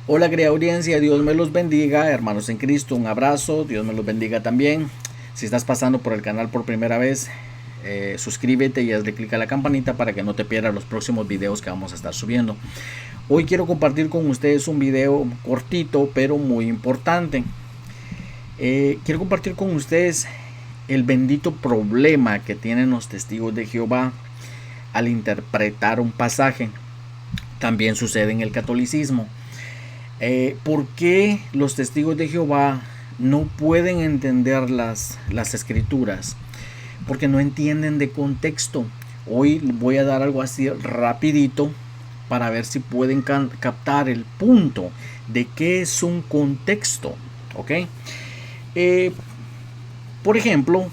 Hola querida audiencia, Dios me los bendiga, hermanos en Cristo, un abrazo, Dios me los bendiga también. Si estás pasando por el canal por primera vez, suscríbete y hazle clic a la campanita para que no te pierdas los próximos videos que vamos a estar subiendo. Hoy quiero compartir con ustedes un video cortito pero muy importante. Quiero compartir con ustedes el bendito problema que tienen los testigos de Jehová al interpretar un pasaje. También sucede en el catolicismo. ¿Por qué los testigos de Jehová no pueden entender las escrituras? Porque no entienden de contexto. Hoy voy a dar algo así rapidito para ver si pueden captar el punto de qué es un contexto. ¿Ok? Por ejemplo,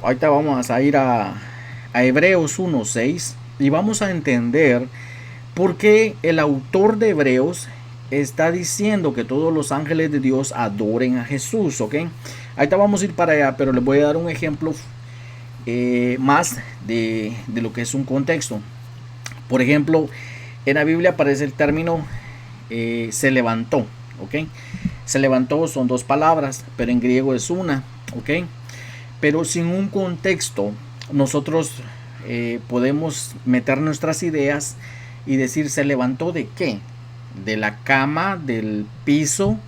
ahorita vamos a ir a Hebreos 1:6 y vamos a entender por qué el autor de Hebreos está diciendo que todos los ángeles de Dios adoren a Jesús, ¿ok? Ahorita vamos a ir para allá, pero les voy a dar un ejemplo más de lo que es un contexto. Por ejemplo, en la Biblia aparece el término se levantó, ¿ok? Se levantó son dos palabras, pero en griego es una, ¿ok? Pero sin un contexto, nosotros podemos meter nuestras ideas y decir se levantó de qué, de la cama, del piso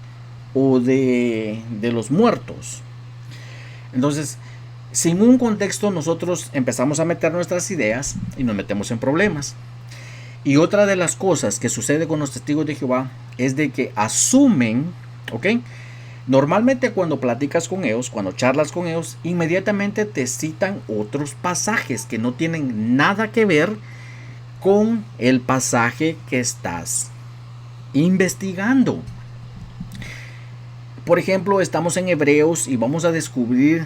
o de los muertos. Entonces, sin un contexto nosotros empezamos a meter nuestras ideas y nos metemos en problemas. Y otra de las cosas que sucede con los testigos de Jehová es de que asumen, ¿ok? Normalmente cuando platicas con ellos, cuando charlas con ellos, inmediatamente te citan otros pasajes que no tienen nada que ver con el pasaje que estás investigando. Por ejemplo, estamos en Hebreos y vamos a descubrir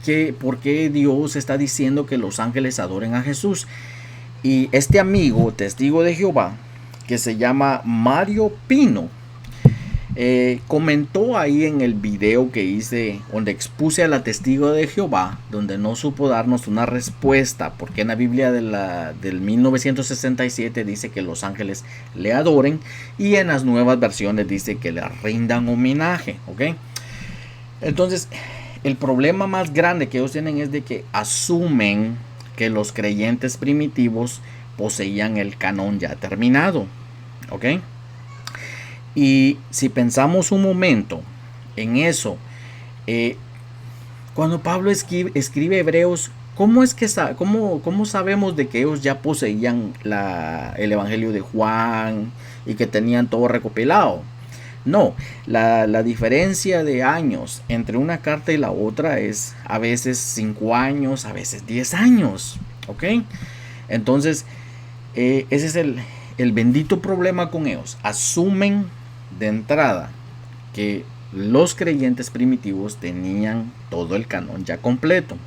que por qué Dios está diciendo que los ángeles adoren a Jesús. Y este amigo, testigo de Jehová, que se llama Mario Pino, comentó ahí en el video que hice donde expuse a la testigo de Jehová, donde no supo darnos una respuesta porque en la Biblia del 1967 dice que los ángeles le adoren y en las nuevas versiones dice que le rindan homenaje, ¿ok? Entonces el problema más grande que ellos tienen es de que asumen que los creyentes primitivos poseían el canon ya terminado, ¿ok? Y si pensamos un momento en eso, cuando Pablo escribe Hebreos, ¿cómo es que cómo sabemos de que ellos ya poseían el Evangelio de Juan y que tenían todo recopilado? No, la diferencia de años entre una carta y la otra es a veces 5 años, a veces 10 años, ¿ok? Entonces, ese es el bendito problema con ellos. Asumen de entrada que los creyentes primitivos tenían todo el canon ya completo.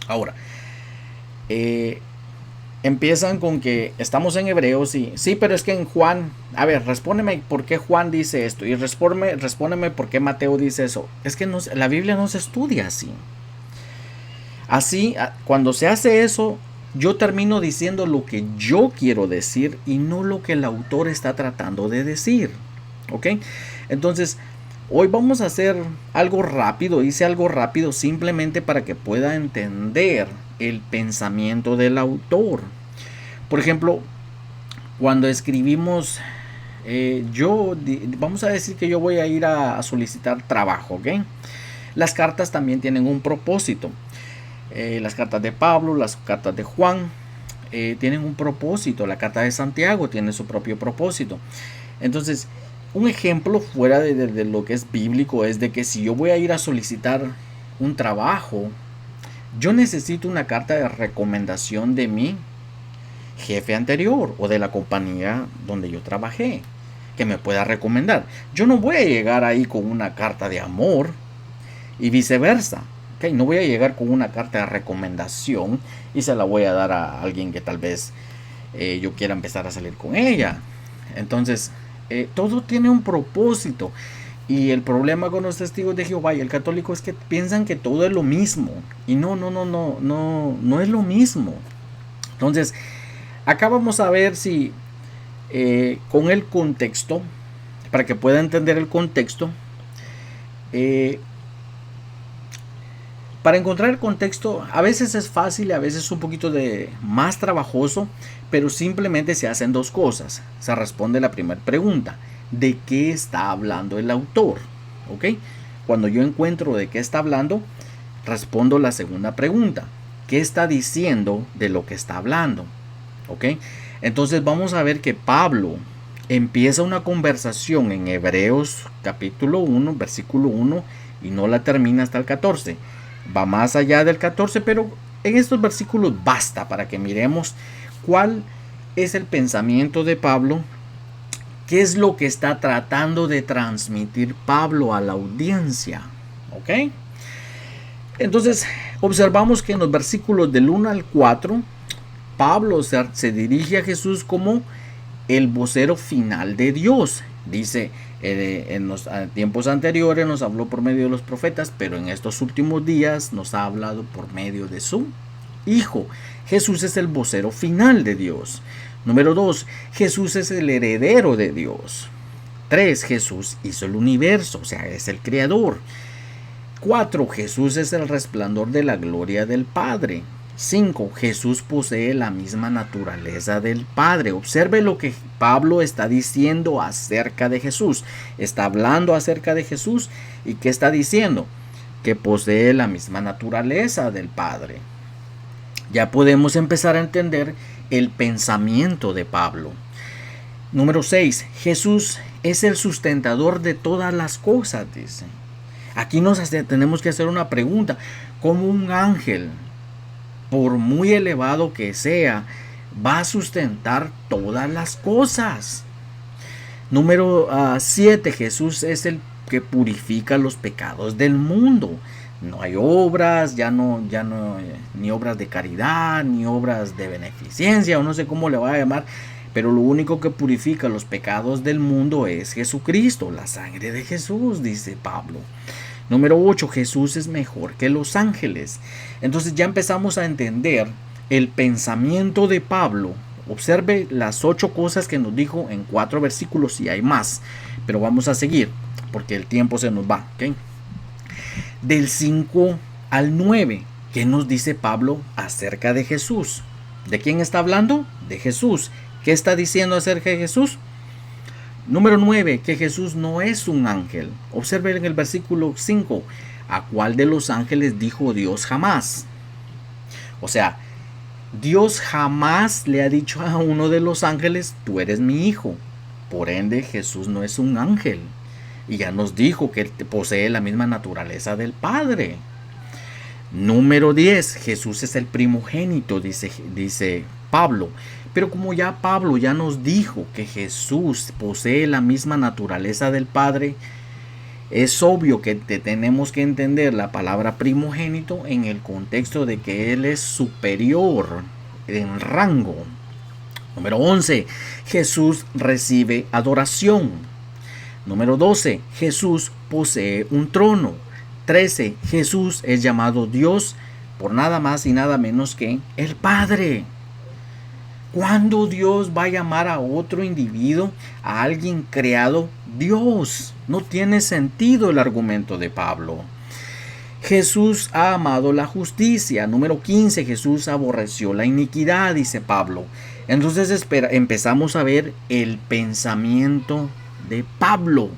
Ahora, empiezan con que estamos en Hebreos y sí, pero es que en Juan, a ver, respóndeme por qué Juan dice esto y respóndeme por qué Mateo dice eso. Es que la Biblia no se estudia así. Así, cuando se hace eso, yo termino diciendo lo que yo quiero decir y no lo que el autor está tratando de decir. ¿Ok? Entonces, hoy vamos a hacer algo rápido. Hice algo rápido simplemente para que pueda entender el pensamiento del autor. Por ejemplo, cuando escribimos, vamos a decir que yo voy a ir a solicitar trabajo. ¿Ok? Las cartas también tienen un propósito. Las cartas de Pablo, las cartas de Juan tienen un propósito. La carta de Santiago tiene su propio propósito. Entonces, un ejemplo fuera de lo que es bíblico es de que si yo voy a ir a solicitar un trabajo, yo necesito una carta de recomendación de mi jefe anterior o de la compañía donde yo trabajé que me pueda recomendar. Yo no voy a llegar ahí con una carta de amor y viceversa. Okay, no voy a llegar con una carta de recomendación y se la voy a dar a alguien que tal vez yo quiera empezar a salir con ella. Entonces, todo tiene un propósito. Y el problema con los testigos de Jehová y el católico es que piensan que todo es lo mismo. Y no es lo mismo. Entonces, acá vamos a ver si con el contexto para que pueda entender el contexto. Para encontrar el contexto a veces es fácil, a veces es un poquito más trabajoso, pero simplemente se hacen dos cosas. Se responde la primera pregunta: ¿de qué está hablando el autor? ¿Ok? Cuando yo encuentro de qué está hablando, respondo la segunda pregunta: ¿qué está diciendo de lo que está hablando? ¿Ok? Entonces vamos a ver que Pablo empieza una conversación en Hebreos capítulo 1, versículo 1, y no la termina hasta el 14. Va más allá del 14, pero en estos versículos basta para que miremos cuál es el pensamiento de Pablo, qué es lo que está tratando de transmitir Pablo a la audiencia. ¿Ok? Entonces observamos que en los versículos del 1 al 4, Pablo se dirige a Jesús como el vocero final de Dios. Dice, en los tiempos anteriores nos habló por medio de los profetas, pero en estos últimos días nos ha hablado por medio de su Hijo. Jesús es el vocero final de Dios. Número 2, Jesús es el heredero de Dios. 3, Jesús hizo el universo, o sea, es el creador. 4, Jesús es el resplandor de la gloria del Padre. 5. Jesús posee la misma naturaleza del Padre. Observe lo que Pablo está diciendo acerca de Jesús. Está hablando acerca de Jesús. ¿Y qué está diciendo? Que posee la misma naturaleza del Padre. Ya podemos empezar a entender el pensamiento de Pablo. Número 6. Jesús es el sustentador de todas las cosas, dice. Aquí tenemos que hacer una pregunta. ¿Cómo un ángel, por muy elevado que sea, va a sustentar todas las cosas? Número 7. Jesús es el que purifica los pecados del mundo. No hay obras, ya no ni obras de caridad, ni obras de beneficencia, o no sé cómo le va a llamar, pero lo único que purifica los pecados del mundo es Jesucristo, la sangre de Jesús, dice Pablo. Número 8. Jesús es mejor que los ángeles. Entonces ya empezamos a entender el pensamiento de Pablo. Observe las 8 cosas que nos dijo en 4 versículos, y hay más, pero vamos a seguir porque el tiempo se nos va. ¿Okay? Del 5 al 9, ¿qué nos dice Pablo acerca de Jesús? ¿De quién está hablando? De Jesús. ¿Qué está diciendo acerca de Jesús? Número 9, que Jesús no es un ángel. Observen en el versículo 5, ¿a cuál de los ángeles dijo Dios jamás? O sea, Dios jamás le ha dicho a uno de los ángeles, tú eres mi hijo. Por ende, Jesús no es un ángel. Y ya nos dijo que posee la misma naturaleza del Padre. Número 10, Jesús es el primogénito, dice Pablo. Pero como ya Pablo ya nos dijo que Jesús posee la misma naturaleza del Padre, es obvio que tenemos que entender la palabra primogénito en el contexto de que Él es superior en rango. Número 11, Jesús recibe adoración. Número 12, Jesús posee un trono. 13, Jesús es llamado Dios por nada más y nada menos que el Padre. ¿Cuándo Dios va a llamar a otro individuo, a alguien creado, Dios? No tiene sentido el argumento de Pablo. Jesús ha amado la justicia. Número 15, Jesús aborreció la iniquidad, dice Pablo. Entonces empezamos a ver el pensamiento de Pablo.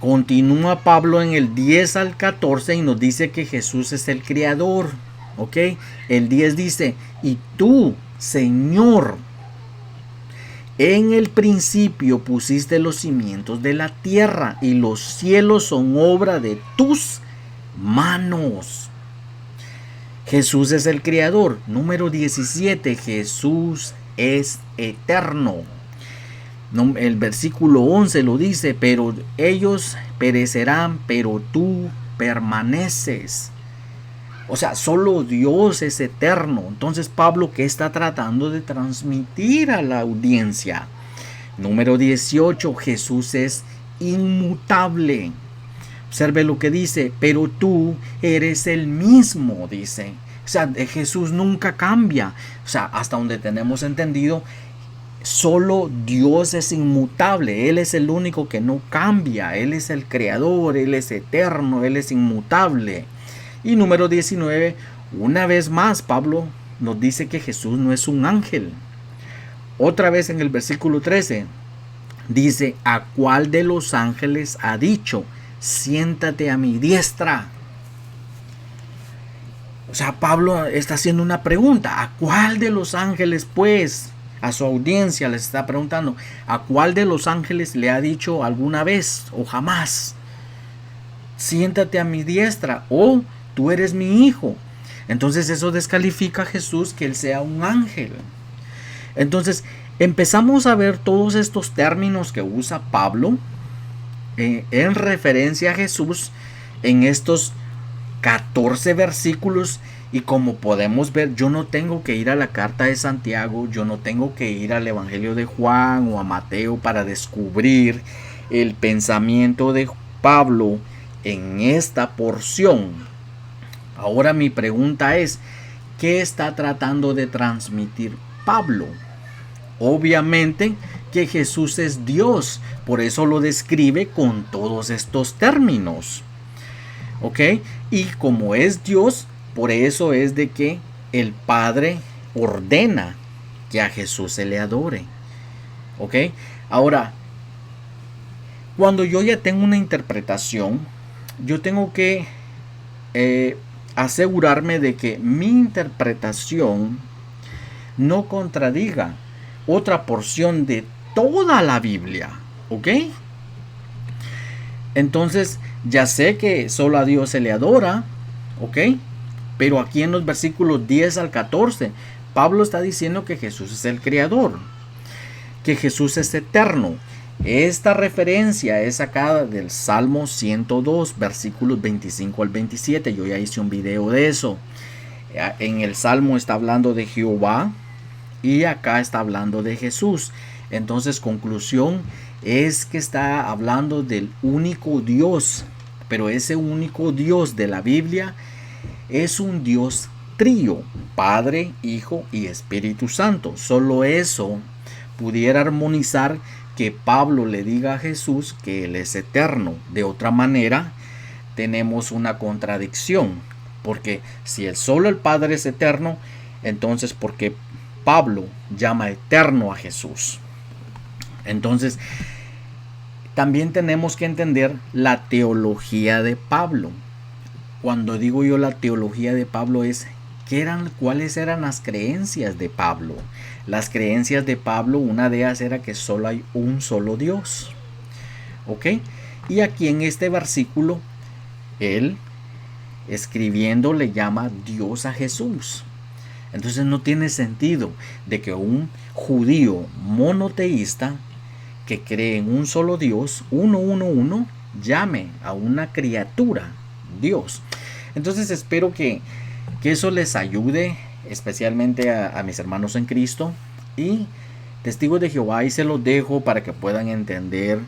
Continúa Pablo en el 10 al 14 y nos dice que Jesús es el creador. ¿Ok? El 10 dice, y tú, Señor, en el principio pusiste los cimientos de la tierra y los cielos son obra de tus manos. Jesús es el creador. Número 17, Jesús es eterno. El versículo 11 lo dice, pero ellos perecerán, pero tú permaneces. O sea, solo Dios es eterno. Entonces Pablo, ¿qué está tratando de transmitir a la audiencia? Número 18, Jesús es inmutable. Observe lo que dice, pero tú eres el mismo, dice. O sea, Jesús nunca cambia. O sea, hasta donde tenemos entendido, Solo Dios es inmutable, Él es el único que no cambia, Él es el creador, Él es eterno, Él es inmutable. Y número 19, una vez más Pablo nos dice que Jesús no es un ángel. Otra vez en el versículo 13 dice, ¿a cuál de los ángeles ha dicho, siéntate a mi diestra? O sea, Pablo está haciendo una pregunta, ¿a cuál de los ángeles pues? A su audiencia les está preguntando, ¿a cuál de los ángeles le ha dicho alguna vez o jamás? Siéntate a mi diestra, o tú eres mi hijo. Entonces eso descalifica a Jesús que él sea un ángel. Entonces empezamos a ver todos estos términos que usa Pablo en referencia a Jesús en estos 14 versículos. Y como podemos ver, yo no tengo que ir a la carta de Santiago, yo no tengo que ir al Evangelio de Juan o a Mateo para descubrir el pensamiento de Pablo en esta porción. Ahora mi pregunta es, ¿qué está tratando de transmitir Pablo? Obviamente que Jesús es Dios, por eso lo describe con todos estos términos. ¿Ok? Y como es Dios, por eso es de que el Padre ordena que a Jesús se le adore. ¿Ok? Ahora, cuando yo ya tengo una interpretación, yo tengo que asegurarme de que mi interpretación no contradiga otra porción de toda la Biblia. ¿Ok? Entonces, ya sé que solo a Dios se le adora. ¿Ok? Pero aquí en los versículos 10 al 14, Pablo está diciendo que Jesús es el creador, que Jesús es eterno. Esta referencia es sacada del Salmo 102, versículos 25 al 27. Yo ya hice un video de eso. En el Salmo está hablando de Jehová y acá está hablando de Jesús. Entonces, conclusión es que está hablando del único Dios. Pero ese único Dios de la Biblia es un Dios trío, Padre, Hijo y Espíritu Santo. Solo eso pudiera armonizar que Pablo le diga a Jesús que Él es eterno. De otra manera, tenemos una contradicción. Porque si solo el Padre es eterno, entonces ¿por qué Pablo llama eterno a Jesús? Entonces, también tenemos que entender la teología de Pablo. Cuando digo yo la teología de Pablo es cuáles eran las creencias de Pablo. Las creencias de Pablo, una de ellas era que solo hay un solo Dios. ¿Ok? Y aquí en este versículo, él escribiendo le llama Dios a Jesús. Entonces no tiene sentido de que un judío monoteísta que cree en un solo Dios, uno, llame a una criatura Dios. Entonces espero que eso les ayude, especialmente a mis hermanos en Cristo y testigos de Jehová, y se los dejo para que puedan entender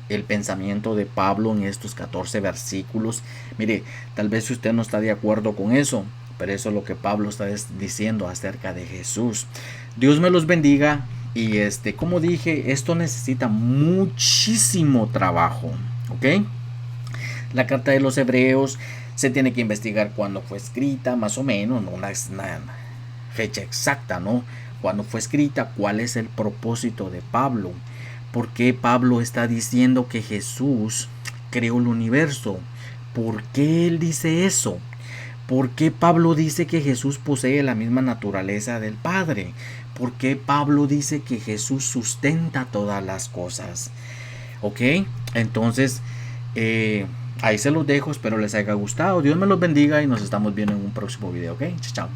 el pensamiento de Pablo en estos 14 versículos. Mire, tal vez usted no está de acuerdo con eso, pero eso es lo que Pablo está diciendo acerca de Jesús. Dios me los bendiga. Y como dije, esto necesita muchísimo trabajo. ¿Ok? La carta de los Hebreos se tiene que investigar cuándo fue escrita, más o menos, no una fecha exacta, ¿no? Cuándo fue escrita, cuál es el propósito de Pablo. ¿Por qué Pablo está diciendo que Jesús creó el universo? ¿Por qué él dice eso? ¿Por qué Pablo dice que Jesús posee la misma naturaleza del Padre? ¿Por qué Pablo dice que Jesús sustenta todas las cosas? ¿Ok? Entonces, ahí se los dejo. Espero les haya gustado. Dios me los bendiga y nos estamos viendo en un próximo video. ¿Ok? Chao.